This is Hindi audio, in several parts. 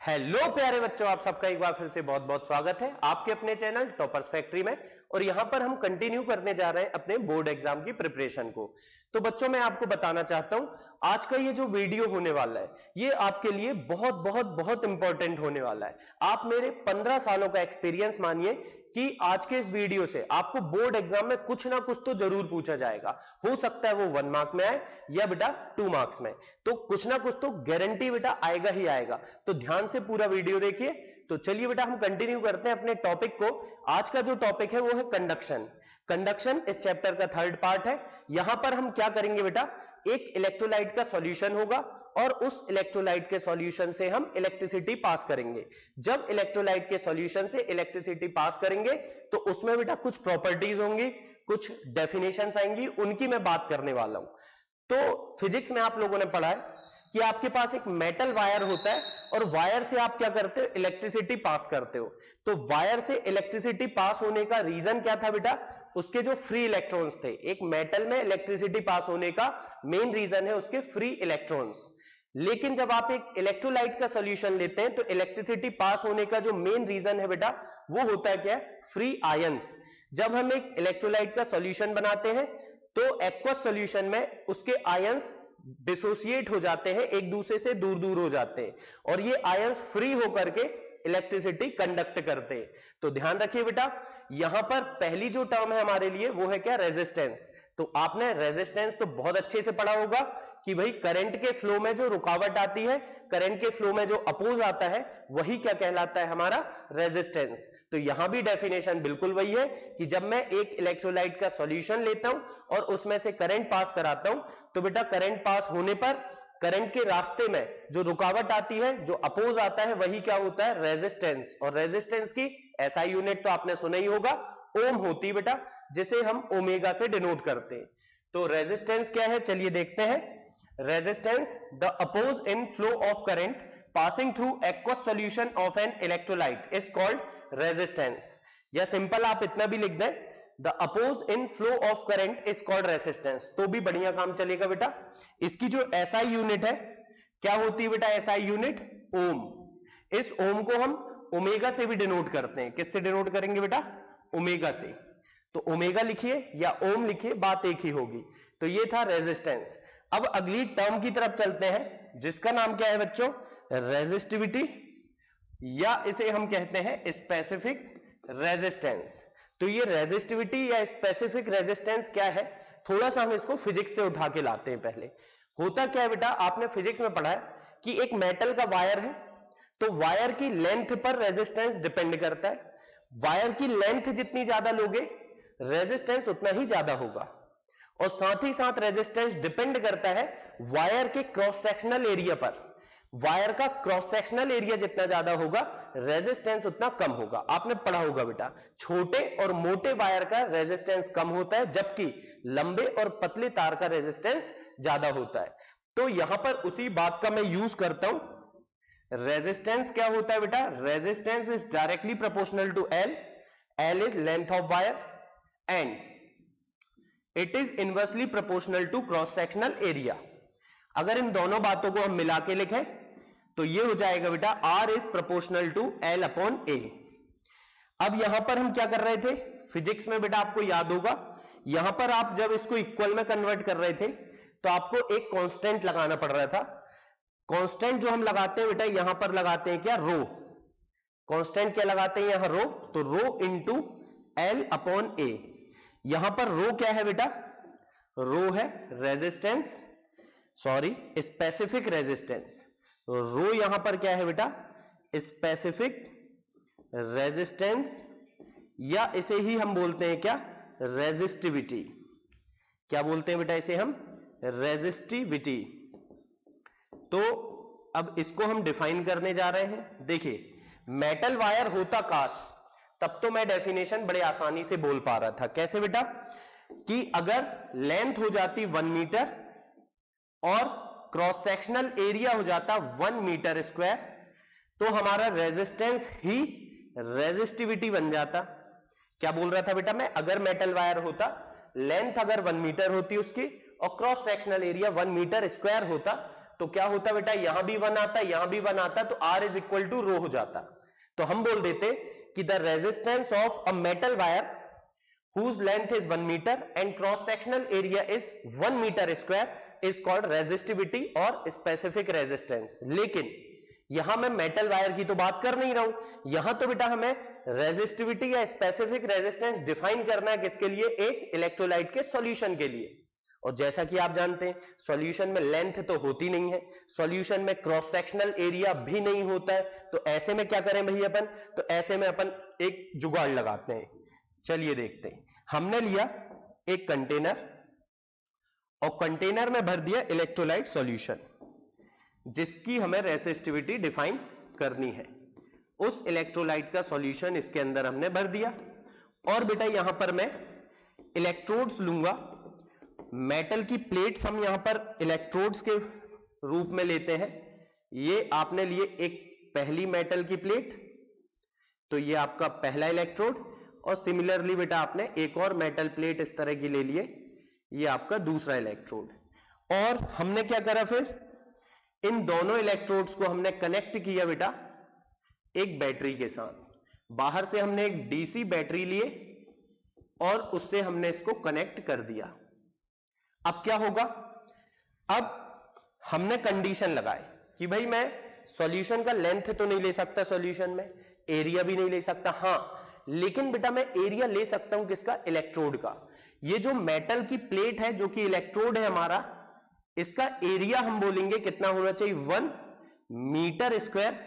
हेलो प्यारे बच्चों, आप सबका एक बार फिर से बहुत बहुत स्वागत है आपके अपने चैनल टॉपर्स फैक्ट्री में। और यहां पर हम कंटिन्यू करने जा रहे हैं अपने बोर्ड एग्जाम की प्रिपरेशन को। तो बच्चों, मैं आपको बताना चाहता हूं आज का ये जो वीडियो होने वाला है ये आपके लिए बहुत बहुत बहुत इंपॉर्टेंट होने वाला है। आप मेरे 15 सालों का एक्सपीरियंस मानिए कि आज के इस वीडियो से आपको बोर्ड एग्जाम में कुछ ना कुछ तो जरूर पूछा जाएगा। हो सकता है वो 1 मार्क में आए या बेटा 2 मार्क्स में, तो कुछ ना कुछ तो गारंटी बेटा आएगा ही आएगा। तो ध्यान से पूरा वीडियो देखिए। तो चलिए बेटा हम कंटिन्यू करते हैं अपने टॉपिक को। आज का जो टॉपिक है वो है कंडक्शन। कंडक्शन इस चैप्टर का 3rd पार्ट है। यहां पर हम क्या करेंगे बेटा, एक इलेक्ट्रोलाइट का सॉल्यूशन होगा और उस इलेक्ट्रोलाइट के सॉल्यूशन से हम इलेक्ट्रिसिटी पास करेंगे। जब इलेक्ट्रोलाइट के सॉल्यूशन से इलेक्ट्रिसिटी पास करेंगे तो उसमें बेटा कुछ प्रॉपर्टीज होंगी, कुछ डेफिनेशंस आएंगी, उनकी मैं बात करने वाला हूं। तो फिजिक्स में आप लोगों ने पढ़ा है कि आपके पास एक मेटल वायर होता है और वायर से आप क्या करते हो, इलेक्ट्रिसिटी पास करते हो। तो वायर से इलेक्ट्रिसिटी पास होने का रीजन क्या था बेटा, उसके जो फ्री इलेक्ट्रॉन्स थे। एक मेटल में इलेक्ट्रिसिटी पास होने का मेन रीजन है उसके फ्री इलेक्ट्रॉन्स। लेकिन जब आप एक इलेक्ट्रोलाइट का सॉल्यूशन लेते हैं तो इलेक्ट्रिसिटी पास होने का जो मेन रीजन है बेटा वो होता है क्या, फ्री आयंस। जब हम एक इलेक्ट्रोलाइट का सॉल्यूशन बनाते हैं तो एक्वस सॉल्यूशन में उसके आयंस डिसोसिएट हो जाते हैं, एक दूसरे से दूर दूर हो जाते हैं और ये आयंस फ्री होकर के इलेक्ट्रिसिटी कंडक्ट करते हैं। तो ध्यान रखिए बेटा, यहां पर पहली जो टर्म है हमारे लिए वो है क्या, रेजिस्टेंस। तो आपने रेजिस्टेंस तो बहुत अच्छे से पढ़ा होगा कि भाई करंट के फ्लो में जो रुकावट आती है, करंट के फ्लो में जो अपोज आता है, वही क्या कहलाता है, हमारा रेजिस्टेंस। तो यहां भी डेफिनेशन बिल्कुल वही है कि जब मैं एक इलेक्ट्रोलाइट का सॉल्यूशन लेता हूं और उसमें से करंट पास कराता हूं तो बेटा करंट पास होने पर करंट के रास्ते में जो रुकावट आती है, जो अपोज आता है, वही क्या होता है, रेजिस्टेंस। और रेजिस्टेंस की एसआई यूनिट तो आपने सुना ही होगा, ओम होती है बेटा, जिसे हम ओमेगा से डिनोट करते हैं। तो रेजिस्टेंस क्या है, चलिए देखते हैं। Resistance, the opposing flow of current passing through aqueous solution of an electrolyte is called resistance. या सिंपल आप इतना भी लिख दें, the opposing flow of current is called resistance, तो भी बढ़िया काम चलेगा बेटा। इसकी जो एसआई यूनिट है क्या होती है बेटा, एसआई यूनिट ओम। इस ओम को हम ओमेगा से भी डिनोट करते हैं। किससे डिनोट करेंगे बेटा, ओमेगा से। तो ओमेगा लिखिए या ओम लिखिए, बात एक ही होगी। तो ये था रेजिस्टेंस। अब अगली टर्म की तरफ चलते हैं जिसका नाम क्या है बच्चों, रेजिस्टिविटी, या इसे हम कहते हैं स्पेसिफिक रेजिस्टेंस। तो ये रेजिस्टिविटी या स्पेसिफिक रेजिस्टेंस क्या है, थोड़ा सा हम इसको फिजिक्स से उठा के लाते हैं। पहले होता क्या है बेटा, आपने फिजिक्स में पढ़ा है कि एक मेटल का वायर है तो वायर की लेंथ पर रेजिस्टेंस डिपेंड करता है। वायर की लेंथ जितनी ज्यादा लोगे रेजिस्टेंस उतना ही ज्यादा होगा। और साथ ही साथ रेजिस्टेंस डिपेंड करता है वायर के क्रॉस सेक्शनल एरिया पर। वायर का क्रॉस सेक्शनल एरिया जितना ज्यादा होगा रेजिस्टेंस उतना कम होगा। आपने पढ़ा होगा बेटा, छोटे और मोटे वायर का रेजिस्टेंस कम होता है जबकि लंबे और पतले तार का रेजिस्टेंस ज्यादा होता है। तो यहां पर उसी बात का मैं यूज करता हूं। रेजिस्टेंस क्या होता है बेटा, resistance is directly proportional to L. L is length of wire and it is inversely proportional to cross sectional area. अगर इन दोनों बातों को हम मिला के लिखें तो ये हो जाएगा बेटा R is proportional to L upon A। अब यहां पर हम क्या कर रहे थे, फिजिक्स में बेटा आपको याद होगा, यहां पर आप जब इसको इक्वल में कन्वर्ट कर रहे थे तो आपको एक कांस्टेंट लगाना पड़ रहा था। कांस्टेंट जो हम लगाते हैं बेटा यहां पर लगाते हैं क्या, रो। कांस्टेंट क्या लगाते हैं यहां, रो। तो rho into L upon A। यहां पर रो क्या है बेटा, रो है रेजिस्टेंस, सॉरी स्पेसिफिक रेजिस्टेंस। रो यहां पर क्या है बेटा, स्पेसिफिक रेजिस्टेंस, या इसे ही हम बोलते हैं क्या, रेजिस्टिविटी। क्या बोलते हैं बेटा इसे हम, रेजिस्टिविटी। तो अब इसको हम डिफाइन करने जा रहे हैं। देखिए मेटल वायर होता काश, तब तो मैं डेफिनेशन बड़े आसानी से बोल पा रहा था। कैसे बेटा, कि अगर लेंथ हो जाती 1 मीटर और क्रॉस सेक्शनल एरिया हो जाता 1 मीटर स्क्वायर तो हमारा रेजिस्टेंस ही रेजिस्टिविटी बन जाता। क्या बोल रहा था बेटा मैं, अगर मेटल वायर होता, लेंथ अगर 1 मीटर होती उसकी और cross sectional area 1 metre square होता तो क्या होता बेटा, यहां भी 1 आता, यहां भी 1 आता, तो R इज इक्वल टू रो हो जाता। तो हम बोल देते कि the resistance of a metal wire whose length is 1 meter and cross sectional area is 1 meter square is called resistivity और specific resistance। लेकिन यहां मैं मेटल वायर की तो बात कर नहीं रहा हूं, यहां तो बेटा हमें रेजिस्टिविटी या स्पेसिफिक रेजिस्टेंस डिफाइन करना है किसके लिए, एक इलेक्ट्रोलाइट के सॉल्यूशन के लिए। और जैसा कि आप जानते हैं सॉल्यूशन में लेंथ तो होती नहीं है, सॉल्यूशन में क्रॉस सेक्शनल एरिया भी नहीं होता है, तो ऐसे में क्या करें भाई अपन, तो ऐसे में अपन एक जुगाड़ लगाते हैं। चलिए देखते हैं, हमने लिया एक कंटेनर और कंटेनर में भर दिया इलेक्ट्रोलाइट सॉल्यूशन जिसकी हमें रेसिस्टिविटी डिफाइन करनी है। उस इलेक्ट्रोलाइट का सॉल्यूशन इसके अंदर हमने भर दिया और बेटा यहां पर मैं इलेक्ट्रोड्स लूंगा, मेटल की प्लेट्स हम यहां पर इलेक्ट्रोड्स के रूप में लेते हैं। ये आपने लिए एक पहली मेटल की प्लेट, तो ये आपका पहला इलेक्ट्रोड, और सिमिलरली बेटा आपने एक और मेटल प्लेट इस तरह की ले लिए, ये आपका दूसरा इलेक्ट्रोड। और हमने क्या करा फिर, इन दोनों इलेक्ट्रोड्स को हमने कनेक्ट किया बेटा एक बैटरी के साथ। बाहर से हमने एक डीसी बैटरी लिए और उससे हमने इसको कनेक्ट कर दिया। अब क्या होगा, अब हमने कंडीशन लगाए कि भाई मैं सॉल्यूशन का लेंथ तो नहीं ले सकता, सॉल्यूशन में एरिया भी नहीं ले सकता, हां लेकिन बेटा मैं एरिया ले सकता हूं किसका, इलेक्ट्रोड का। ये जो मेटल की प्लेट है जो कि इलेक्ट्रोड है हमारा, इसका एरिया हम बोलेंगे कितना होना चाहिए, 1 मीटर स्क्वायर।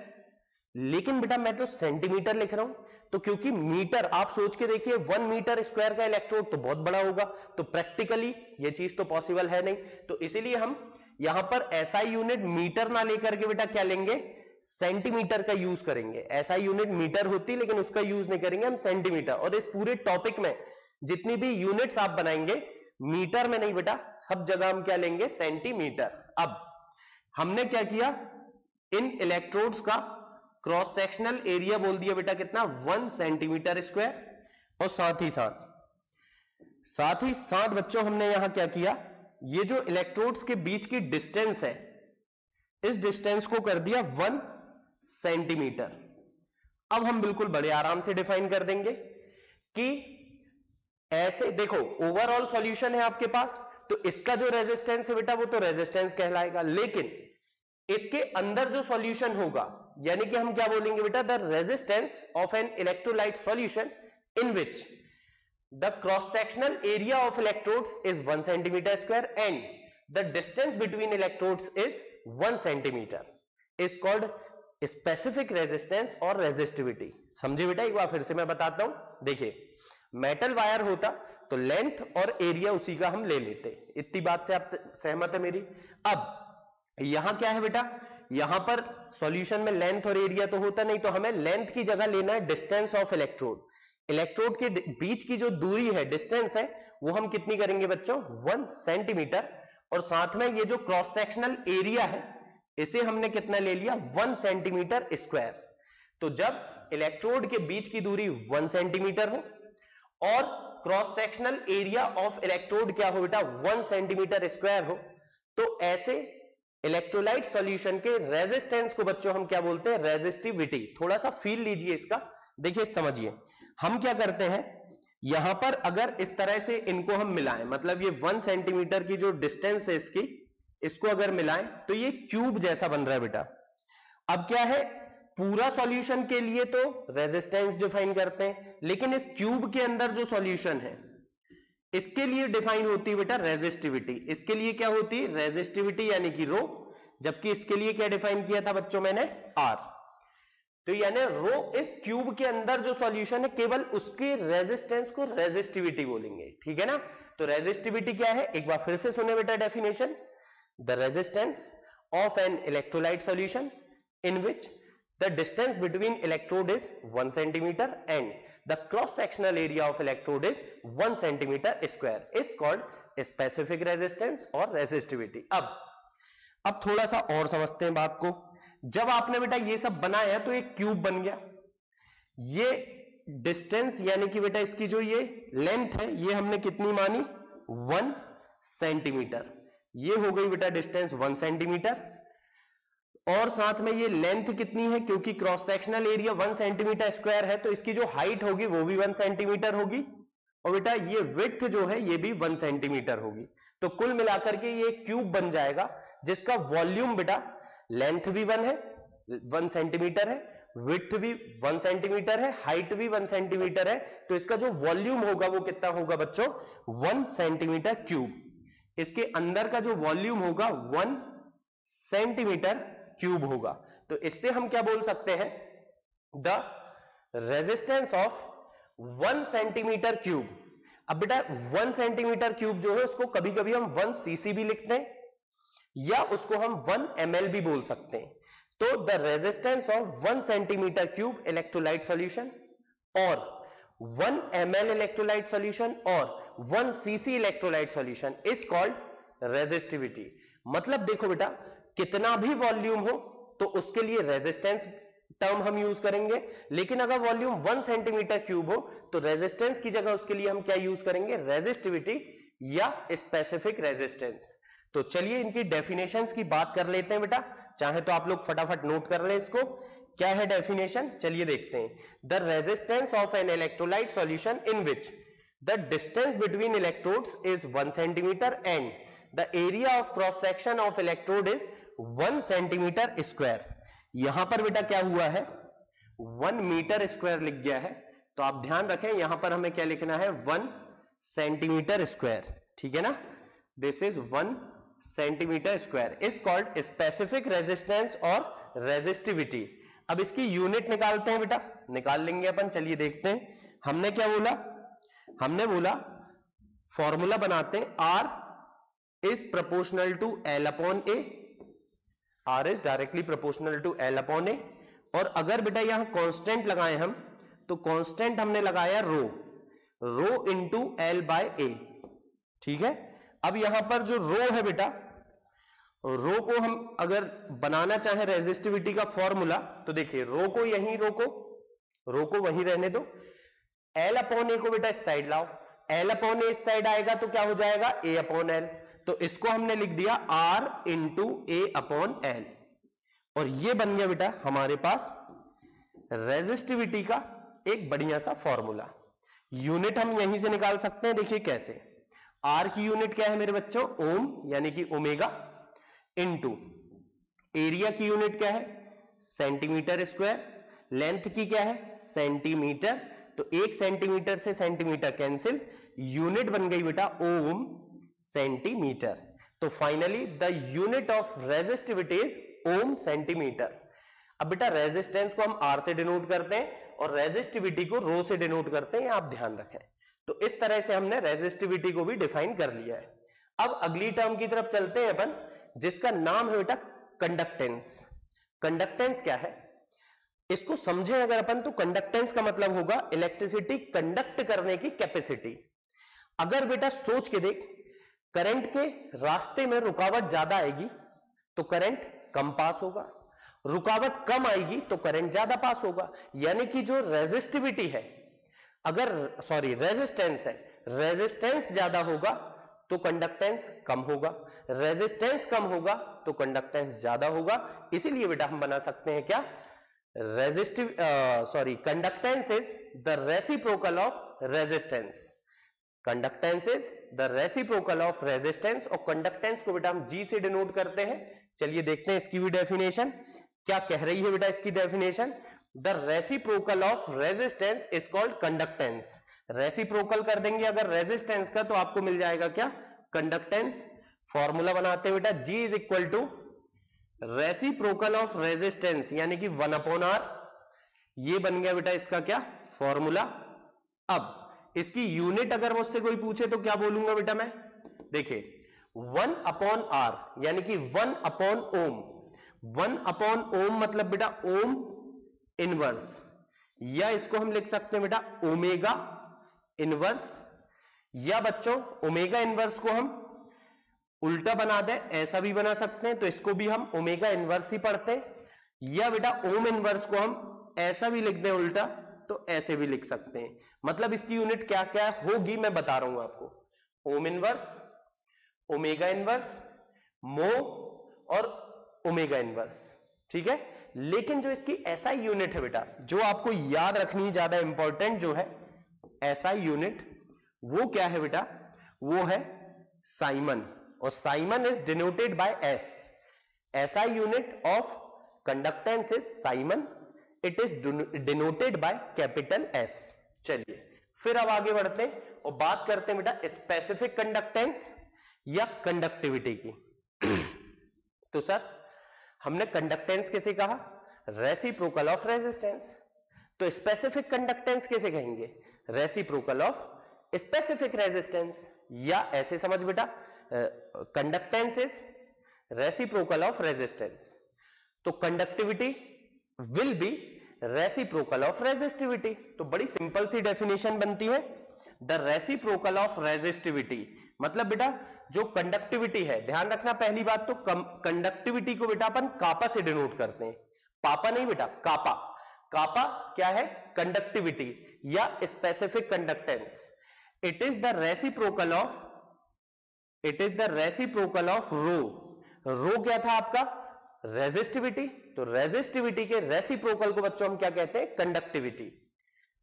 लेकिन बेटा मैं तो सेंटीमीटर लिख रहा हूं, तो क्योंकि मीटर आप सोच के देखिए 1 मीटर स्क्वायर का इलेक्ट्रोड तो बहुत बड़ा होगा, तो प्रैक्टिकली ये चीज तो पॉसिबल है नहीं, तो इसीलिए हम यहां पर एसआई यूनिट मीटर ना लेकर के बेटा क्या लेंगे, सेंटीमीटर का यूज करेंगे। ऐसा यूनिट मीटर होती लेकिन उसका यूज नहीं करेंगे हम, सेंटीमीटर। और इस पूरे टॉपिक में जितनी भी यूनिट्स आप बनाएंगे मीटर में नहीं बेटा, सब जगह हम क्या लेंगे, सेंटीमीटर। अब हमने क्या किया, इन इलेक्ट्रोड्स का क्रॉस सेक्शनल एरिया बोल दिया बेटा कितना, 1 सेंटीमीटर स्क्वायर। और साथ ही साथ बच्चों हमने यहां क्या किया, ये जो इलेक्ट्रोड्स के बीच की डिस्टेंस है, इस डिस्टेंस को कर दिया 1 सेंटीमीटर। अब हम बिल्कुल बड़े आराम से डिफाइन कर देंगे कि ऐसे देखो ओवरऑल सॉल्यूशन है आपके पास, तो इसका जो रेजिस्टेंस है बेटा वो तो रेजिस्टेंस कहलाएगा, लेकिन इसके अंदर जो सॉल्यूशन होगा यानी कि हम क्या बोलेंगे बेटा, the resistance of an electrolyte solution in which the cross sectional area of electrodes is 1 centimetre square and the distance between electrodes is 1 centimetre is called specific resistance और रेजिस्टिविटी। समझे बेटा, एक बार फिर से मैं बताता हूं। देखिए मेटल वायर होता तो लेंथ और एरिया उसी का हम ले लेते, इतनी बात से आप सहमत है मेरी। अब यहां क्या है बेटा, यहां पर सॉल्यूशन में लेंथ और एरिया तो होता नहीं, तो हमें लेंथ की जगह लेना है डिस्टेंस ऑफ इलेक्ट्रोड। इलेक्ट्रोड के बीच की जो दूरी है, डिस्टेंस है, वो हम कितनी करेंगे बच्चों, 1 सेंटीमीटर। और साथ में ये जो क्रॉस सेक्शनल एरिया है इसे हमने कितना ले लिया, 1 सेंटीमीटर स्क्वायर। तो जब इलेक्ट्रोड के बीच की दूरी 1 सेंटीमीटर हो और cross sectional area of electrode क्या हो बेटा, 1 सेंटीमीटर स्क्वायर हो, तो ऐसे इलेक्ट्रोलाइट सॉल्यूशन के रेजिस्टेंस को बच्चों हम क्या बोलते हैं, रेजिस्टिविटी। थोड़ा सा फील लीजिए इसका, देखिए समझिए। हम क्या करते हैं, यहां पर अगर इस तरह से इनको हम मिलाएं, मतलब ये 1 सेंटीमीटर की जो डिस्टेंस है इसकी, इसको अगर मिलाएं तो ये क्यूब जैसा बन रहा है बेटा। अब क्या है, पूरा सॉल्यूशन के लिए तो रेजिस्टेंस डिफाइन करते हैं, लेकिन इस क्यूब के अंदर जो सॉल्यूशन है इसके लिए डिफाइन होती है बेटा रेजिस्टिविटी। इसके लिए क्या होती है, रेजिस्टिविटी यानी कि रो, जबकि इसके लिए क्या डिफाइन किया था बच्चों मैंने, आर। तो यानी रो इस क्यूब के अंदर जो सॉल्यूशन है केवल उसके रेजिस्टेंस को रेजिस्टिविटी बोलेंगे, ठीक है ना। तो रेजिस्टिविटी क्या है, एक बार फिर से सुने बेटा definition, the resistance of an electrolyte solution in which the distance between electrode is 1 centimeter and the cross sectional area of electrode is 1 centimeter square is called specific resistance और resistivity। अब थोड़ा सा और समझते हैं बात को। जब आपने बेटा ये सब बनाया तो एक क्यूब बन गया, ये डिस्टेंस यानी कि बेटा इसकी जो ये लेंथ है ये हमने कितनी मानी, 1 सेंटीमीटर। ये हो गई बेटा डिस्टेंस 1 सेंटीमीटर। और साथ में ये लेंथ कितनी है, क्योंकि cross sectional area 1 centimetre square है तो इसकी जो हाइट होगी वो भी 1 सेंटीमीटर होगी, और बेटा ये विड्थ जो है ये भी 1 सेंटीमीटर होगी। तो कुल मिलाकर के ये क्यूब बन जाएगा जिसका वॉल्यूम बेटा लेंथ भी 1 है, 1 सेंटीमीटर है, विड्थ भी 1 सेंटीमीटर है, हाइट भी 1 सेंटीमीटर है, तो इसका जो वॉल्यूम होगा वो कितना होगा बच्चों, 1 सेंटीमीटर क्यूब। इसके अंदर का जो वॉल्यूम होगा 1 सेंटीमीटर क्यूब होगा। तो इससे हम क्या बोल सकते हैं, the resistance of 1 centimetre cube. अब बेटा 1 सेंटीमीटर क्यूब जो है उसको कभी कभी हम 1 सीसी भी लिखते हैं या उसको हम 1 ml भी बोल सकते हैं। तो the resistance of 1 centimetre cube electrolyte solution और 1 ml इलेक्ट्रोलाइट सॉल्यूशन और 1 CC electrolyte solution is called resistivity. मतलब देखो बेटा कितना भी वॉल्यूम हो तो उसके लिए रेजिस्टेंस टर्म हम यूज करेंगे, लेकिन अगर वॉल्यूम 1 सेंटीमीटर क्यूब हो तो रेजिस्टेंस की जगह उसके लिए हम क्या यूज करेंगे, रेजिस्टिविटी या स्पेसिफिक रेजिस्टेंस। तो चलिए इनकी डेफिनेशंस की बात कर लेते हैं बेटा, चाहे तो आप लोग फटाफट नोट कर लें इसको। क्या है डेफिनेशन, चलिए देखते हैं। The resistance of an electrolyte solution in which the distance between electrodes is 1 centimetre and the area of cross section of electrode is 1 centimetre square. यहां पर बेटा क्या हुआ है, 1 मीटर स्क्वायर लिख गया है, तो आप ध्यान रखें यहां पर हमें क्या लिखना है, 1 सेंटीमीटर स्क्वायर, ठीक है ना। This is 1 centimetre square is called specific resistance और रेजिस्टिविटी। अब इसकी यूनिट निकालते हैं बेटा, निकाल लेंगे अपन, चलिए देखते हैं। हमने क्या बोला, हमने बोला फॉर्मूला बनाते हैं, R is proportional to L upon A, R is directly proportional to L upon A। और अगर बेटा यहां कांस्टेंट लगाए हम तो कांस्टेंट हमने लगाया rho into L bye A, ठीक है। अब यहां पर जो रो है बेटा, रो को हम अगर बनाना चाहे रेजिस्टिविटी का फॉर्मूला तो देखिए रो को यहीं रो को वहीं रहने दो, L अपॉन A को बेटा इस साइड लाओ, L अपॉन A इस साइड आएगा तो क्या हो जाएगा, A अपॉन L। तो इसको हमने लिख दिया R into A upon L, और ये बन गया बेटा हमारे पास रेजिस्टिविटी का एक बढ़िया सा फॉर्मूला। यूनिट हम यहीं से निकाल सकते हैं, देखिए कैसे। R की यूनिट क्या है मेरे बच्चों, ओम यानी कि ओमेगा, इंटू एरिया की यूनिट क्या है, सेंटीमीटर स्क्वायर, लेंथ की क्या है, सेंटीमीटर, तो 1 सेंटीमीटर से सेंटीमीटर कैंसिल, यूनिट बन गई बेटा ओम सेंटीमीटर। तो finally the unit of resistivity is ohm centimetre. अब बेटा रेजिस्टेंस को हम R से डिनोट करते हैं और रेजिस्टिविटी को रो से डिनोट करते हैं, आप ध्यान रखें। तो इस तरह से हमने रेजिस्टिविटी को भी डिफाइन कर लिया है। अब अगली टर्म की तरफ चलते हैं अपन, जिसका नाम है बेटा कंडक्टेंस। कंडक्टेंस क्या है, इसको समझें अगर अपन तो कंडक्टेंस का मतलब होगा इलेक्ट्रिसिटी कंडक्ट करने की कैपेसिटी। अगर बेटा सोच के देख, करंट के रास्ते में रुकावट ज्यादा आएगी तो करंट कम पास होगा, रुकावट कम आएगी तो करंट ज्यादा पास होगा। यानी कि जो रेजिस्टिविटी है, अगर सॉरी रेजिस्टेंस है, रेजिस्टेंस ज्यादा होगा तो कंडक्टेंस कम होगा, रेजिस्टेंस कम होगा तो कंडक्टेंस ज्यादा होगा। इसीलिए बेटा हम बना सकते हैं क्या, conductance is the reciprocal of resistance. Conductance is the reciprocal of resistance, और कंडक्टेंस को बेटा हम G से डिनोट करते हैं। चलिए देखते हैं इसकी भी डेफिनेशन क्या कह रही है बेटा। इसकी definition, the reciprocal of resistance is called conductance. Reciprocal कर देंगे अगर रेजिस्टेंस का तो आपको मिल जाएगा क्या, कंडक्टेंस। फॉर्मूला बनाते हैं बेटा, G is equal to reciprocal of resistance यानी कि 1 अपॉन R। ये बन गया बेटा इसका क्या, फॉर्मूला। अब इसकी यूनिट अगर मुझसे कोई पूछे तो क्या बोलूंगा बेटा मैं, देखिए 1 अपॉन R यानी कि 1 अपॉन ओम। 1 अपॉन ओम मतलब बेटा ओम इनवर्स, या इसको हम लिख सकते हैं बेटा ओमेगा इनवर्स, या बच्चों ओमेगा इनवर्स को हम उल्टा बना दे ऐसा भी बना सकते हैं, तो इसको भी हम ओमेगा इनवर्स ही पढ़ते हैं, या बेटा ओम इनवर्स को हम ऐसा भी लिख दें उल्टा तो ऐसे भी लिख सकते हैं। मतलब इसकी यूनिट क्या क्या होगी मैं बता रहा हूं आपको, ओम इनवर्स, ओमेगा इनवर्स, मो और ओमेगा इनवर्स। ठीक है। लेकिन जो इसकी एसआई यूनिट है बेटा, जो आपको याद रखनी ज्यादा इंपॉर्टेंट जो है एसआई यूनिट, वो क्या है बेटा, वो है साइमन, और Simon is denoted by S. SI unit of conductance is Simon, it is denoted by capital S. चलिए फिर अब आगे बढ़ते हैं और बात करते हैं बेटा स्पेसिफिक कंडक्टेंस या कंडक्टिविटी की। तो सर हमने कंडक्टेंस किसे कहा, रेसिप्रोकल ऑफ रेजिस्टेंस, तो स्पेसिफिक कंडक्टेंस किसे कहेंगे, रेसिप्रोकल ऑफ स्पेसिफिक रेजिस्टेंस, या ऐसे समझ बेटा conductance is reciprocal of resistance, तो conductivity will be reciprocal of resistivity. तो बड़ी सिंपल सी डेफिनेशन बनती है, द रेसिप्रोकल ऑफ रेजिस्टिविटी, मतलब बेटा जो कंडक्टिविटी है, ध्यान रखना पहली बात तो कंडक्टिविटी को बेटा अपन कापा से डिनोट करते हैं, पापा नहीं बेटा, कापा। कापा क्या है, कंडक्टिविटी या specific conductance. It is the reciprocal of rho. Rho क्या था आपका, रेजिस्टिविटी, तो रेजिस्टिविटी के रेसिप्रोकल को बच्चों हम क्या कहते हैं, कंडक्टिविटी।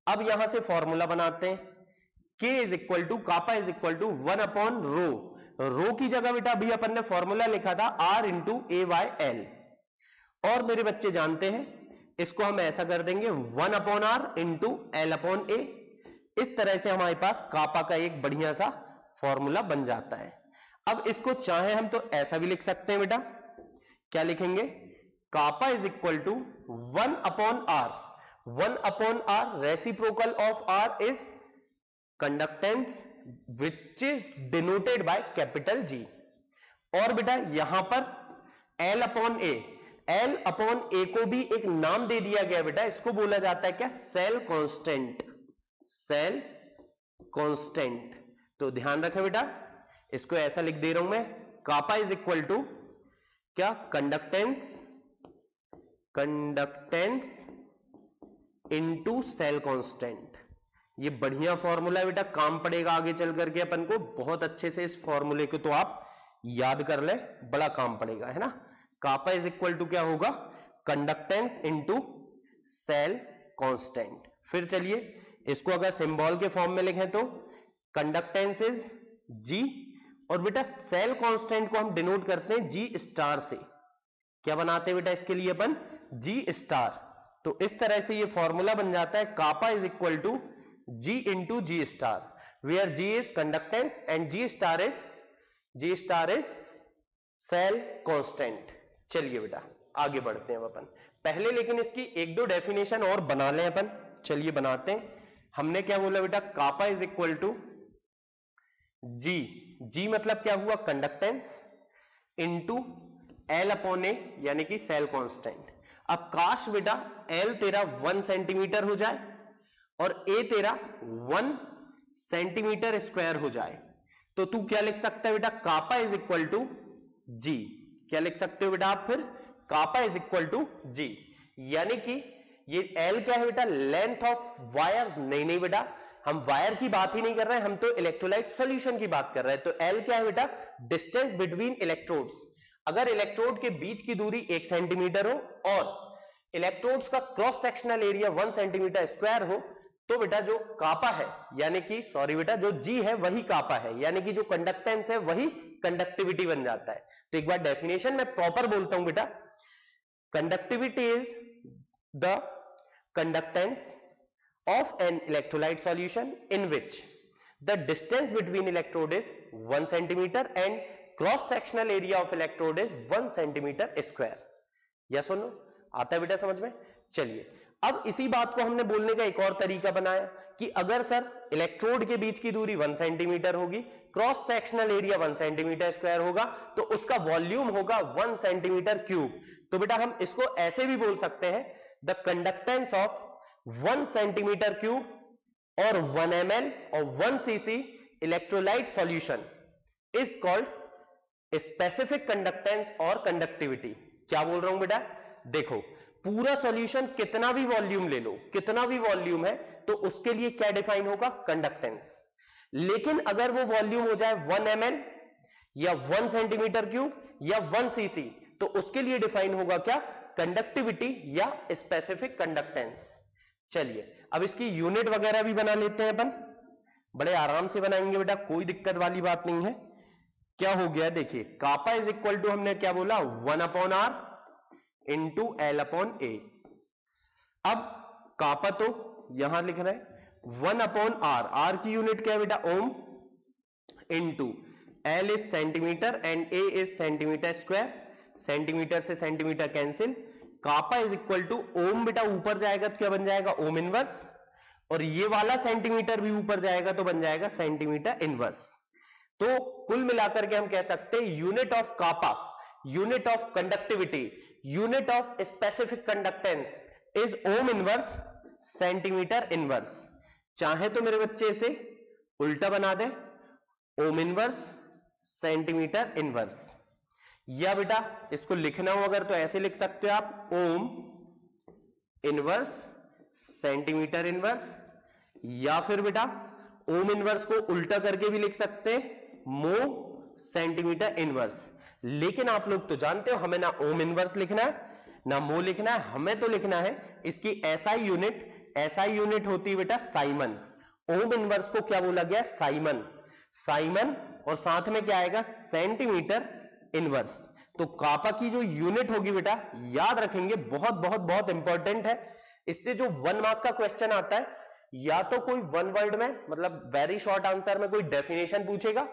अब यहां से फॉर्मूला बनाते हैं, K is equal to kappa is equal to 1 upon rho. Rho की जगह बेटा अभी अपन ने फॉर्मूला लिखा था R into A by L, और मेरे बच्चे जानते हैं इसको हम ऐसा कर देंगे 1 upon R into L upon A. इस तरह से हमारे पास कापा का एक बढ़िया सा फॉर्मूला बन जाता है। अब इसको चाहे हम तो ऐसा भी लिख सकते हैं बेटा, क्या लिखेंगे, kappa is equal to 1 upon R, 1 upon R reciprocal of R is conductance which is denoted by capital G. और बेटा यहां पर L upon A, L upon A को भी एक नाम दे दिया गया बेटा, इसको बोला जाता है क्या, सेल कांस्टेंट, सेल कांस्टेंट। तो ध्यान रखें बेटा, इसको ऐसा लिख दे रहा हूं मैं, कापा इज इक्वल टू क्या, कंडक्टेंस इनटू सेल कांस्टेंट। ये बढ़िया फॉर्मूला है बेटा, काम पड़ेगा आगे चल करके अपन को, बहुत अच्छे से इस फॉर्मूले को तो आप याद कर ले, बड़ा काम पड़ेगा, है ना। कापा इज इक्वल टू क्या होगा, कंडक्टेंस इनटू सेल कांस्टेंट। फिर चलिए इसको अगर सिंबल के फॉर्म में लिखें तो कंडक्टेंस इज जी, और बेटा सेल कांस्टेंट को हम डिनोट करते हैं जी स्टार से। क्या बनाते हैं बेटा इसके लिए अपन, जी स्टार। तो इस तरह से ये फॉर्मूला बन जाता है, kappa is equal to G into G star, where G is conductance and G star is cell constant। चलिए बेटा आगे बढ़ते हैं अपन, पहले लेकिन इसकी एक दो डेफिनेशन और बना लें अपन। चलिए बनाते हैं। हमने क्या बोला बेटा, कापा इज इक्वल टू G मतलब क्या हुआ, कंडक्टेंस, इनटू L अपॉन ए यानी कि सेल कांस्टेंट। अब काश बेटा L तेरा 1 सेंटीमीटर हो जाए और ए तेरा 1 सेंटीमीटर स्क्वायर हो जाए, तो तू क्या लिख सकता है बेटा, कापा इज इक्वल टू जी। क्या लिख सकते हो बेटा आप, फिर कापा इज इक्वल टू जी, यानी कि ये एल क्या है बेटा, लेंथ ऑफ वायर। नहीं बेटा, हम वायर की बात ही नहीं कर रहे हैं, हम तो इलेक्ट्रोलाइट सॉल्यूशन की बात कर रहे हैं। तो एल क्या है बेटा, डिस्टेंस बिटवीन इलेक्ट्रोड्स। अगर इलेक्ट्रोड के बीच की दूरी 1 सेंटीमीटर हो और इलेक्ट्रोड्स का cross sectional area 1 centimetre square हो, तो बेटा जो कापा है, यानी कि सॉरी बेटा जो जी है वही कापा है, यानी कि जो कंडक्टेंस है वही कंडक्टिविटी बन जाता है। तो एक बार डेफिनेशन में प्रॉपर बोलता हूं बेटा, conductivity is the conductance of an electrolyte solution in which the distance between electrode is 1 centimetre and cross sectional area of electrode is 1 centimetre square. Yes और नो, आता है बेटा समझ में। चलिए अब इसी बात को हमने बोलने का एक और तरीका बनाया कि अगर सर इलेक्ट्रोड के बीच की दूरी 1 सेंटीमीटर होगी, cross sectional area 1 centimetre square होगा, तो उसका वॉल्यूम होगा 1 सेंटीमीटर क्यूब। तो बेटा हम इसको ऐसे भी बोल सकते हैं, the conductance of 1 centimetre cube और 1 ml और 1 cc electrolyte solution is called specific conductance और कंडक्टिविटी। क्या बोल रहा हूं बेटा, देखो पूरा सॉल्यूशन कितना भी वॉल्यूम ले लो, कितना भी वॉल्यूम है, तो उसके लिए क्या डिफाइन होगा, कंडक्टेंस। लेकिन अगर वो वॉल्यूम हो जाए 1 ml या 1 सेंटीमीटर क्यूब या 1 cc, तो उसके लिए डिफाइन होगा क्या, कंडक्टिविटी या स्पेसिफिक कंडक्टेंस। चलिए अब इसकी यूनिट वगैरह भी बना लेते हैं अपन, बड़े आराम से बनाएंगे बेटा, कोई दिक्कत वाली बात नहीं है। क्या हो गया देखिए, कापा इज इक्वल टू हमने क्या बोला 1/r इंटू एल अपॉन ए। अब कापा तो यहां लिख रहे हैं 1/r, आर की यूनिट क्या है बेटा ohm, into L is centimetre and A is centimetre square, centimetre से centimetre cancel, kappa is equal to ohm बेटा ऊपर जाएगा तो क्या बन जाएगा ओम इनवर्स, और ये वाला सेंटीमीटर भी ऊपर जाएगा तो बन जाएगा सेंटीमीटर इनवर्स। तो कुल मिलाकर के हम कह सकते हैं unit of kappa, unit of conductivity, unit of specific conductance is ohm inverse centimetre inverse. चाहे तो मेरे बच्चे इसे उल्टा बना दे, ओम इनवर्स सेंटीमीटर इनवर्स, या बेटा इसको लिखना हो अगर तो ऐसे लिख सकते हो आप ओम इनवर्स सेंटीमीटर इनवर्स, या फिर बेटा ओम इनवर्स को उल्टा करके भी लिख सकते हैं मो सेंटीमीटर इनवर्स। लेकिन आप लोग तो जानते हो हमें ना ओम इनवर्स लिखना है ना मो लिखना है, हमें तो लिखना है इसकी एसआई यूनिट, एसआई यूनिट होती है बेटा साइमन। ओम इनवर्स को क्या बोला गया साइमन, साइमन, और साथ में क्या आएगा सेंटीमीटर इनवर्स। तो कापा की जो यूनिट होगी बेटा याद रखेंगे, बहुत बहुत बहुत इंपॉर्टेंट है। इससे जो 1 मार्क का क्वेश्चन आता है या तो कोई 1 वर्ड में मतलब वेरी शॉर्ट आंसर में कोई डेफिनेशन पूछेगा,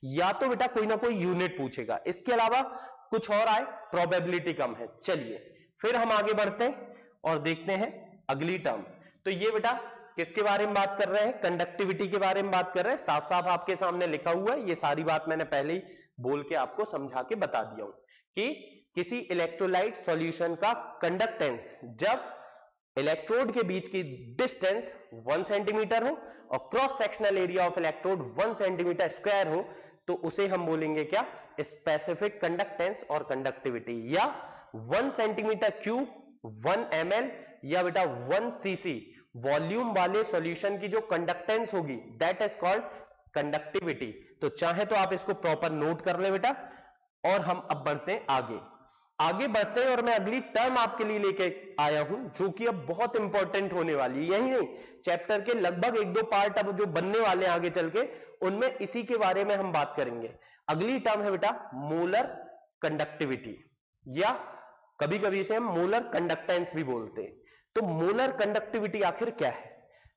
या तो बेटा कोई ना कोई यूनिट पूछेगा, इसके अलावा कुछ और आए प्रोबेबिलिटी कम है। चलिए फिर हम आगे बढ़ते हैं और देखते हैं अगली टर्म। तो ये बेटा किसके बारे में बात कर रहे हैं, कंडक्टिविटी के बारे में बात कर रहे हैं, साफ साफ आपके सामने लिखा हुआ है, ये सारी बात मैंने पहले ही बोल के आपको समझा के बता दिया हूं कि किसी इलेक्ट्रोलाइट सॉल्यूशन का कंडक्टेंस जब इलेक्ट्रोड के बीच की डिस्टेंस 1 सेंटीमीटर हो और cross sectional area of electrode 1 centimetre square हो तो उसे हम बोलेंगे क्या स्पेसिफिक कंडक्टेंस और कंडक्टिविटी, या 1 सेंटीमीटर क्यूब 1 ml या बेटा 1 cc वॉल्यूम वाले सॉल्यूशन की जो कंडक्टेंस होगी दैट इज कॉल्ड कंडक्टिविटी। तो चाहे तो आप इसको प्रॉपर नोट कर ले बेटा, और हम अब बढ़ते हैं आगे, आगे बढ़ते हैं और मैं अगली टर्म आपके लिए लेके आया हूं जो कि अब बहुत इंपॉर्टेंट होने वाली है। यही नहीं, चैप्टर के लगभग 1-2 पार्ट अब जो बनने वाले हैं आगे चल के उनमें इसी के बारे में हम बात करेंगे। अगली टर्म है बेटा मोलर कंडक्टिविटी, या कभी कभी इसे हम मोलर कंडक्टेंस भी बोलते हैं। तो मोलर कंडक्टिविटी आखिर क्या है,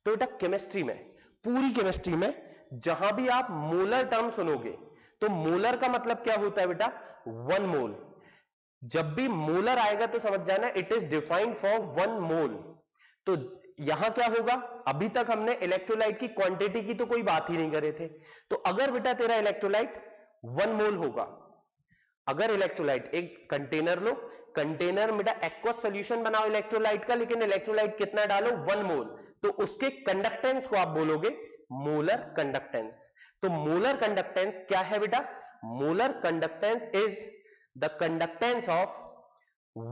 तो बेटा केमिस्ट्री में, पूरी केमिस्ट्री में जहां भी आप मोलर टर्म सुनोगे तो मोलर का मतलब क्या होता है बेटा 1 मोल। जब भी मोलर आएगा तो समझ जाना इट इज डिफाइंड फॉर 1 मोल। तो यहां क्या होगा, अभी तक हमने इलेक्ट्रोलाइट की क्वांटिटी की तो कोई बात ही नहीं करे थे, तो अगर बेटा तेरा इलेक्ट्रोलाइट 1 मोल होगा, अगर इलेक्ट्रोलाइट एक कंटेनर लो, कंटेनर में बेटा एक्वस सॉल्यूशन बनाओ इलेक्ट्रोलाइट का, लेकिन इलेक्ट्रोलाइट कितना डालो 1 मोल, तो उसके कंडक्टेंस को आप बोलोगे मोलर कंडक्टेंस। तो मोलर कंडक्टेंस क्या है बेटा, molar conductance is the conductance of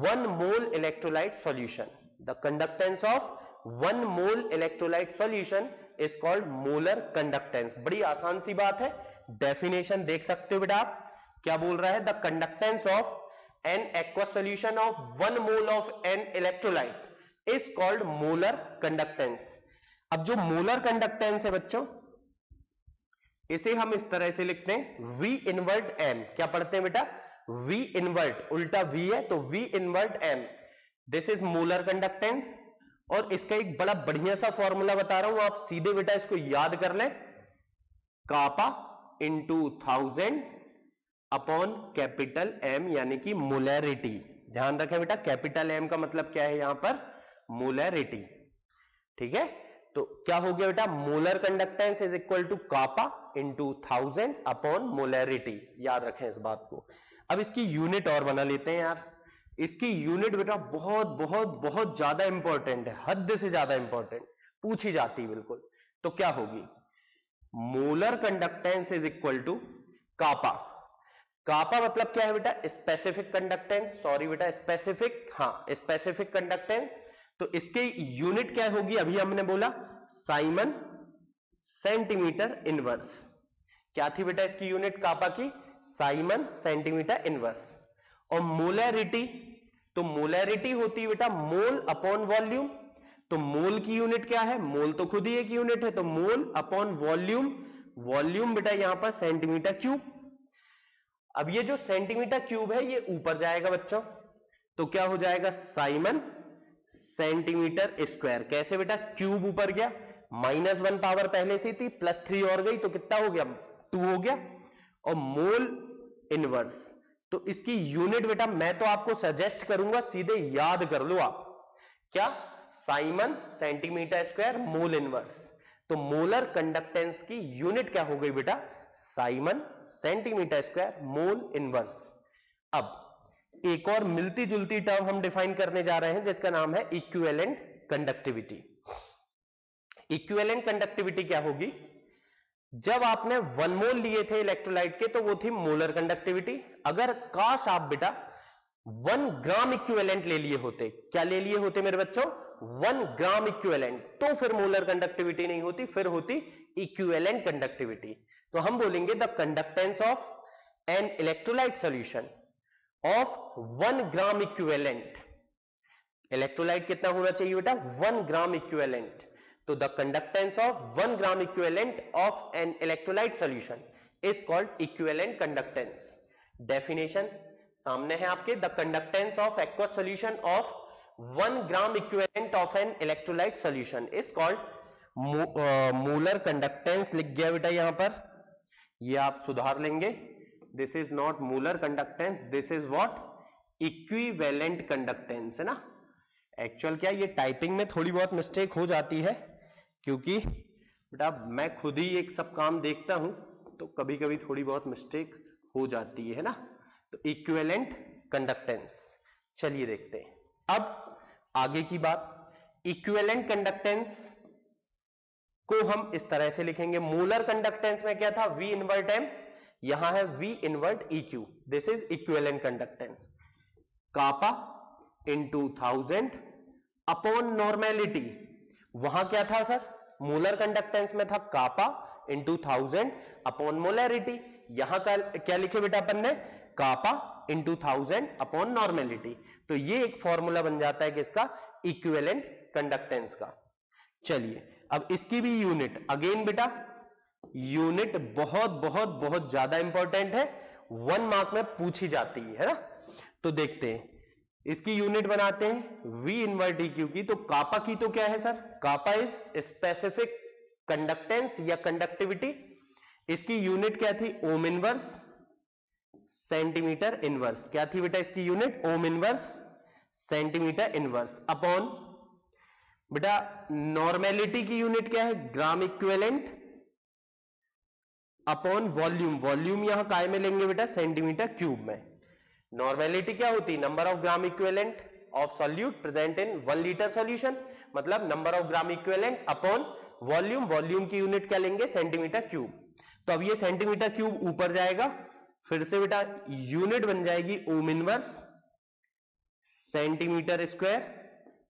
1 mole electrolyte solution, the conductance of 1 mole electrolyte solution is called molar conductance। बड़ी आसान सी बात है, डेफिनेशन देख सकते हो बेटा आप, क्या बोल रहा है, the conductance of an aqueous solution of 1 mole of an electrolyte is called molar conductance। अब जो मोलर कंडक्टेंस है बच्चों, इसे हम इस तरह से लिखते हैं V इनवर्ट M। क्या पढ़ते हैं बेटा, V इनवर्ट, उल्टा V है तो V invert M, this is molar conductance. और इसका एक बड़ा बढ़िया सा फॉर्मूला बता रहा हूं, आप सीधे बेटा इसको याद कर लें, कापा इंटू 1000 अपॉन कैपिटल M, यानी कि मोलैरिटी। ध्यान रखें बेटा कैपिटल M का मतलब क्या है यहां पर, मोलैरिटी। ठीक है, तो क्या हो गया बेटा, molar conductance is equal to kappa into 1000 upon molarity. याद रखें इस बात को। अब इसकी यूनिट और बना लेते हैं यार, इसकी यूनिट बेटा बहुत बहुत बहुत ज्यादा इंपॉर्टेंट है, हद से ज्यादा इंपॉर्टेंट, पूछी जाती है बिल्कुल। तो क्या होगी, molar conductance is equal to kappa. Kappa मतलब क्या है बेटा, स्पेसिफिक कंडक्टेंस, सॉरी बेटा स्पेसिफिक, हाँ स्पेसिफिक कंडक्टेंस। तो इसकी यूनिट क्या होगी, अभी हमने बोला साइमन सेंटीमीटर इनवर्स। क्या थी बेटा इसकी यूनिट कापा की, साइमन सेंटीमीटर इनवर्स। और मोलैरिटी तो मोलैरिटी होती है बेटा मोल अपॉन वॉल्यूम। तो मोल की यूनिट क्या है, मोल तो खुद ही एक यूनिट है, तो मोल अपॉन वॉल्यूम, वॉल्यूम बेटा यहां पर सेंटीमीटर क्यूब। अब ये जो सेंटीमीटर क्यूब है ये ऊपर जाएगा बच्चों, तो क्या हो जाएगा साइमन सेंटीमीटर स्क्वायर। कैसे बेटा, क्यूब ऊपर गया, -1 पावर पहले से थी, +3 और गई तो कितना हो गया, 2 हो गया। और मोल इनवर्स, तो इसकी यूनिट बेटा मैं तो आपको सजेस्ट करूंगा सीधे याद कर लो आप, क्या, Simon centimetre square mole inverse. तो मोलर कंडक्टेंस की यूनिट क्या हो गई बेटा, Simon centimetre square mole inverse. अब एक और मिलती जुलती टर्म हम डिफाइन करने जा रहे हैं जिसका नाम है इक्विवेलेंट कंडक्टिविटी। इक्विवेलेंट कंडक्टिविटी क्या होगी, जब आपने 1 मोल लिए थे इलेक्ट्रोलाइट के तो वो थी मोलर कंडक्टिविटी। अगर काश आप बेटा 1 ग्राम इक्विवेलेंट ले लिए होते, क्या ले लिए होते मेरे बच्चों, 1 ग्राम इक्विवेलेंट, तो फिर मोलर कंडक्टिविटी नहीं होती, फिर होती इक्विवेलेंट कंडक्टिविटी। तो हम बोलेंगे the conductance of an electrolyte solution of 1 gram equivalent. Electrolyte कितना होना चाहिए बेटा, 1 ग्राम इक्विवेलेंट। तो the conductance of 1 gram equivalent of an electrolyte solution is called equivalent conductance. Definition सामने है आपके, the conductance of aqueous solution of 1 gram equivalent of an electrolyte solution is called molar conductance. लिख गया बेटा यहां पर, ये आप सुधार लेंगे, this is not molar conductance, this is what, equivalent conductance, है ना। एक्चुअल क्या, ये टाइपिंग में थोड़ी बहुत मिस्टेक हो जाती है, क्योंकि बेटा मैं खुद ही एक सब काम देखता हूं तो कभी कभी थोड़ी बहुत मिस्टेक हो जाती है ना। तो इक्विवेलेंट कंडक्टेंस, चलिए देखते हैं अब आगे की बात। इक्विवेलेंट कंडक्टेंस को हम इस तरह से लिखेंगे, मोलर कंडक्टेंस में क्या था, V इनवर्ट M, यहां है V invert EQ, this is equivalent conductance. Kappa into 1000 upon normality, वहां क्या था सर, मोलर कंडक्टेंस में था कापा इंटू 1000 अपॉन मोलैरिटी, यहां का क्या लिखे बेटा अपन ने, कापा इंटू 1000 अपॉन नॉर्मेलिटी। तो ये एक फॉर्मूला बन जाता है किसका, इक्विवेलेंट कंडक्टेंस का। चलिए अब इसकी भी यूनिट, अगेन बेटा यूनिट बहुत बहुत बहुत ज्यादा इंपॉर्टेंट है, 1 मार्क में पूछी जाती है ना। तो देखते हैं, इसकी यूनिट बनाते हैं V इनवर्ट EQ की। तो कापा की तो क्या है sir, kappa is specific conductance या कंडक्टिविटी। इसकी यूनिट क्या थी, ओम इनवर्स सेंटीमीटर इनवर्स। क्या थी बेटा इसकी यूनिट, ओम इनवर्स सेंटीमीटर इनवर्स अपॉन बेटा नॉर्मेलिटी की यूनिट क्या है, ग्राम इक्विवेलेंट अपॉन वॉल्यूम। वॉल्यूम यहां काय में लेंगे बेटा, सेंटीमीटर क्यूब में। नॉर्मेलिटी क्या होती है, number of gram equivalent of solute present in 1 litre solution, मतलब number of gram equivalent upon volume. Volume की यूनिट क्या लेंगे, सेंटीमीटर क्यूब। तो अब ये सेंटीमीटर क्यूब ऊपर जाएगा, फिर से बेटा यूनिट बन जाएगी ओम inverse centimetre square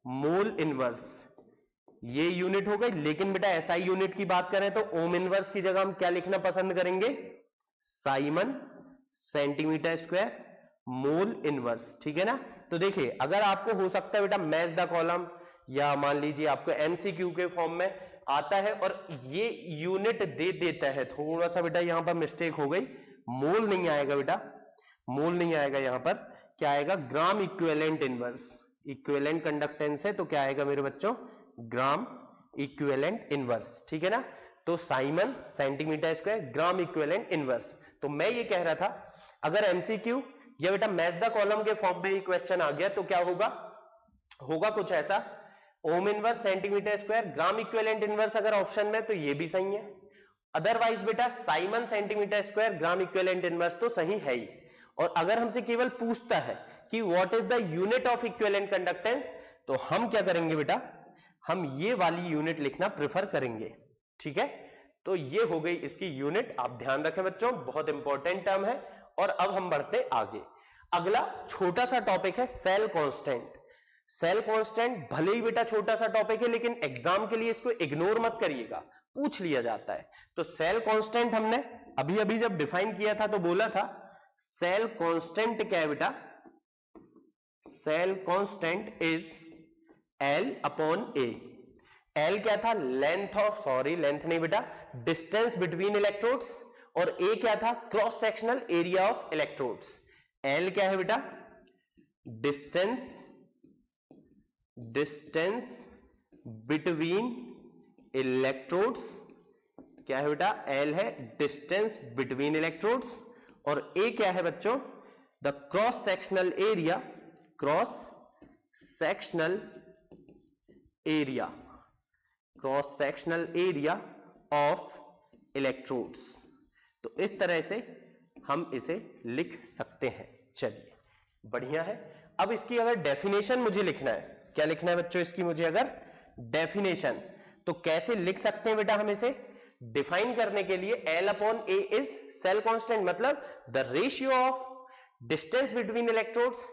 mole inverse, ये यूनिट हो गई। लेकिन बेटा एसआई यूनिट की बात करें तो ओम इनवर्स की जगह हम क्या लिखना पसंद करेंगे, Simon centimetre square mole inverse, ठीक है ना। तो देखिए अगर आपको हो सकता है बेटा मैच द कॉलम या मान लीजिए आपको एमसीक्यू के फॉर्म में आता है और ये यूनिट दे देता है, थोड़ा सा बेटा यहां पर मिस्टेक हो गई, मोल नहीं आएगा बेटा, मोल नहीं आएगा, यहां पर क्या आएगा, gram equivalent inverse. Equivalent conductance है तो क्या आएगा मेरे बच्चों, ग्राम इक्विवेलेंट इनवर्स, ठीक है ना। तो Simon centimetre square gram equivalent inverse. तो मैं ये कह रहा था अगर एमसीक्यू या बेटा मैच द कॉलम के फॉर्म में ये क्वेश्चन आ गया तो क्या होगा, होगा कुछ ऐसा, ओम inverse centimetre square gram equivalent inverse अगर ऑप्शन में तो ये भी सही है, अदरवाइज बेटा Simon centimetre square gram equivalent inverse तो सही है ही। और अगर हमसे केवल पूछता है कि what is the unit of equivalent conductance, तो हम क्या करेंगे बेटा, हम ये वाली यूनिट लिखना प्रेफर करेंगे, ठीक है। तो ये हो गई इसकी यूनिट, आप ध्यान रखें बच्चों, बहुत इंपॉर्टेंट टर्म है। और अब हम बढ़ते आगे, अगला छोटा सा टॉपिक है सेल कांस्टेंट। सेल कांस्टेंट भले ही बेटा छोटा सा टॉपिक है लेकिन एग्जाम के लिए इसको इग्नोर मत करिएगा, पूछ लिया जाता है। तो सेल कांस्टेंट हमने अभी अभी जब डिफाइन किया था तो बोला था सेल कांस्टेंट क्या है बेटा, cell constant is L upon A। L क्या था? लेंथ ऑफ, सॉरी लेंथ नहीं बेटा, डिस्टेंस बिटवीन इलेक्ट्रोड्स, और A क्या था? Cross sectional area of electrodes. L क्या है बेटा? Distance between electrodes. क्या है बेटा? L है डिस्टेंस बिटवीन इलेक्ट्रोड्स, और A क्या है बच्चों? The cross sectional area, cross sectional area of electrodes. तो इस तरह से हम इसे लिख सकते हैं। चलिए बढ़िया है। अब इसकी अगर डेफिनेशन मुझे लिखना है, क्या लिखना है बच्चों इसकी मुझे अगर डेफिनेशन, तो कैसे लिख सकते हैं बेटा हम इसे? डिफाइन करने के लिए L upon A is cell constant, मतलब the ratio of distance between electrodes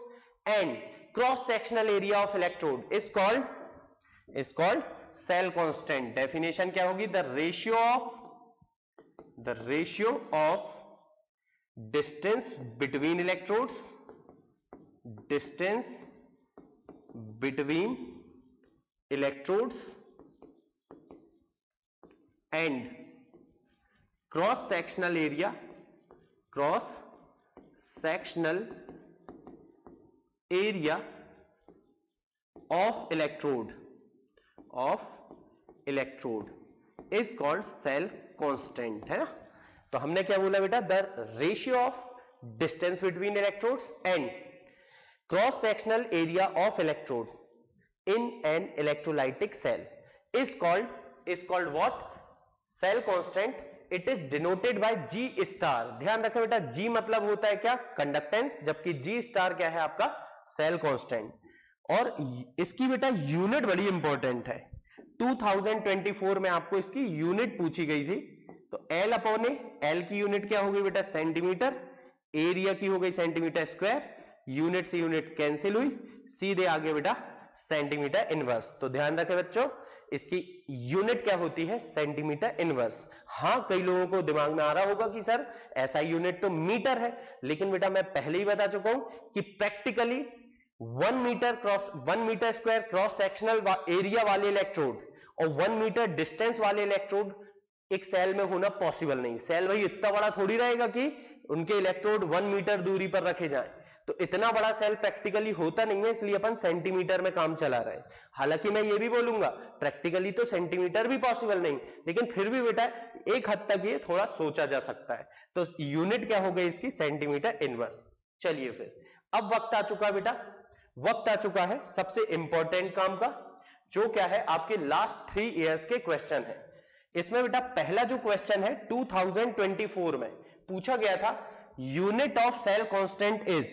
and cross sectional area of electrode is called cell constant. Definition क्या होगी? The ratio of distance between electrodes, distance between electrodes and cross sectional area of electrode is called cell constant, है ना? तो हमने क्या बोला बेटा? The ratio of distance between electrodes and cross sectional area of electrode in an electrolytic cell is called what? Cell constant. It is denoted by G star. ध्यान रखें बेटा, G मतलब होता है क्या? कंडक्टेंस, जबकि G स्टार क्या है आपका? Cell constant. और इसकी बेटा यूनिट बड़ी इंपॉर्टेंट है। 2024 में आपको इसकी यूनिट पूछी गई थी। तो L अपॉन A, L की यूनिट क्या हो गई बेटा? सेंटीमीटर, एरिया की हो गई सेंटीमीटर स्क्वायर, यूनिट से यूनिट कैंसिल हुई, सीधे आगे बेटा सेंटीमीटर इनवर्स। तो ध्यान रखें बच्चों, इसकी यूनिट क्या होती है? Centimetre inverse. हाँ, कई लोगों को दिमाग में आ रहा होगा कि सर ऐसा यूनिट तो मीटर है, लेकिन बेटा मैं पहले ही बता चुका हूं कि practically 1 metre square cross sectional area वाले इलेक्ट्रोड और 1 मीटर डिस्टेंस वाले इलेक्ट्रोड एक सेल में होना पॉसिबल नहीं। सेल भाई इतना बड़ा थोड़ी रहेगा कि उनके इलेक्ट्रोड 1 मीटर दूरी पर रखे जाएं, तो इतना बड़ा सेल प्रैक्टिकली होता नहीं है, इसलिए अपन सेंटीमीटर में काम चला रहे हैं। हालांकि मैं ये भी बोलूंगा प्रैक्टिकली तो सेंटीमीटर भी पॉसिबल नहीं, लेकिन फिर भी बेटा एक हद तक ये थोड़ा सोचा जा सकता है। तो यूनिट क्या हो गई इसकी? Centimetre inverse. चलिए फिर अब वक्त आ चुका बेटा, वक्त आ चुका है सबसे इंपॉर्टेंट काम का, जो क्या है? आपके लास्ट 3 इयर्स के क्वेश्चन है। इसमें बेटा पहला जो क्वेश्चन है 2024 में पूछा गया था, unit of cell constant is.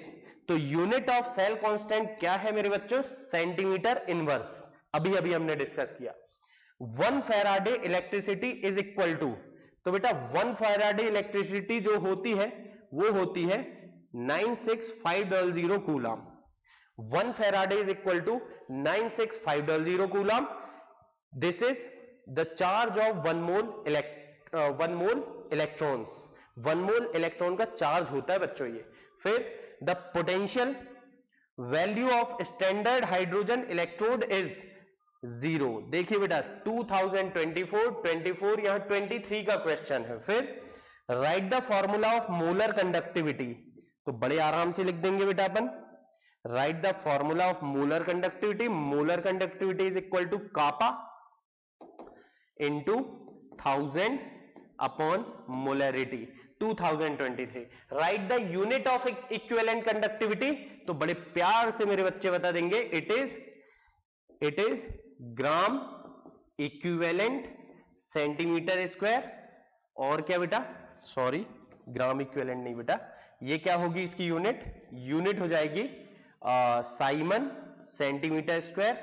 तो यूनिट ऑफ सेल कांस्टेंट क्या है मेरे बच्चों? Centimetre inverse. अभी अभी हमने डिस्कस किया। 1 Faraday electricity is equal to, तो बेटा 1 फैराडे इलेक्ट्रिसिटी जो होती है वो होती है 96500 coulomb. 1 Faraday is equal to 96500 coulomb. This is the charge of 1 mole electrons. 1 mole electron का चार्ज होता है बच्चों ये। फिर the potential value of standard hydrogen electrode is 0। देखिए बेटा 2024 यहां 23 का क्वेश्चन है। फिर write the formula of molar conductivity, तो बड़े आराम से लिख देंगे बेटा अपन। Write the formula of molar conductivity. Molar conductivity is equal to kappa into 1000 upon molarity. 2023। Write the unit of equivalent conductivity, तो बड़े प्यार से मेरे बच्चे बता देंगे, it is gram equivalent centimetre square. और क्या बेटा? सॉरी, ग्राम इक्विवेलेंट नहीं बेटा, ये क्या होगी इसकी यूनिट हो जाएगी Simon centimetre square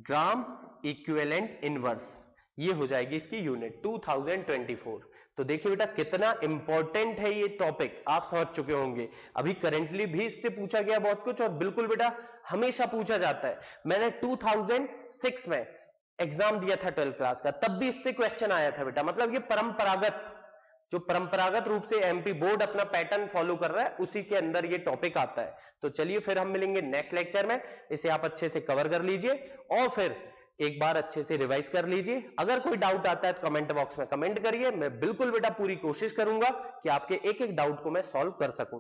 gram equivalent inverse, ये हो जाएगी इसकी यूनिट 2024। तो देखिए बेटा कितना इंपॉर्टेंट है ये टॉपिक, आप समझ चुके होंगे। अभी करेंटली भी इससे पूछा गया बहुत कुछ, और बिल्कुल बेटा हमेशा पूछा जाता है। मैंने 2006 में एग्जाम दिया था 12th क्लास का, तब भी इससे क्वेश्चन आया था बेटा। मतलब ये परंपरागत जो परंपरागत रूप से एमपी बोर्ड अपना पैटर्न फॉलो कर रहा है उसी के अंदर ये टॉपिक आता है। तो चलिए फिर हम मिलेंगे नेक्स्ट लेक्चर में, इसे आप अच्छे से कवर कर लीजिए और फिर एक बार अच्छे से रिवाइज कर लीजिए। अगर कोई डाउट आता है तो कमेंट बॉक्स में कमेंट करिए, मैं बिल्कुल बेटा पूरी कोशिश करूंगा कि आपके एक एक डाउट को मैं सॉल्व कर सकूं।